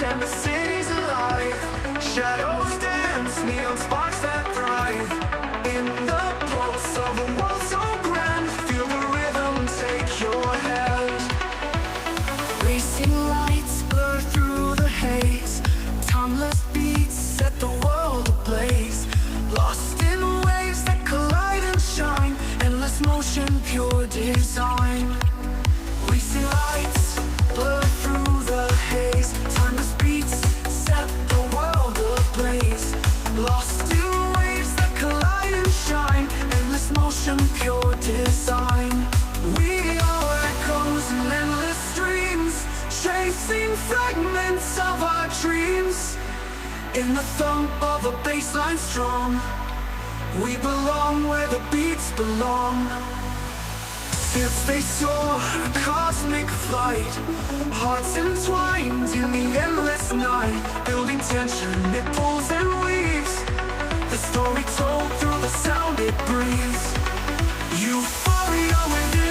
and the city's alive. Shadows dance, neon sparks that thrive. In the pulse of a world so grand, feel the rhythm take your hand. Racing lights blur through the haze, timeless beats set the world ablaze. Lost in waves that collide and shine, endless motion, pure design. We see lights blur through the haze, timeless beats set the world ablaze. Lost in waves that collide and shine, endless motion, pure design. We are echoes in endless streams, chasing fragments of our dreams. In the thump of a bassline strong, we belong where the beats belong. Ships they soar, cosmic flight, hearts entwined in the endless night. Building tension, it pulls and weaves, the story told through the sound it breathes. Euphoria within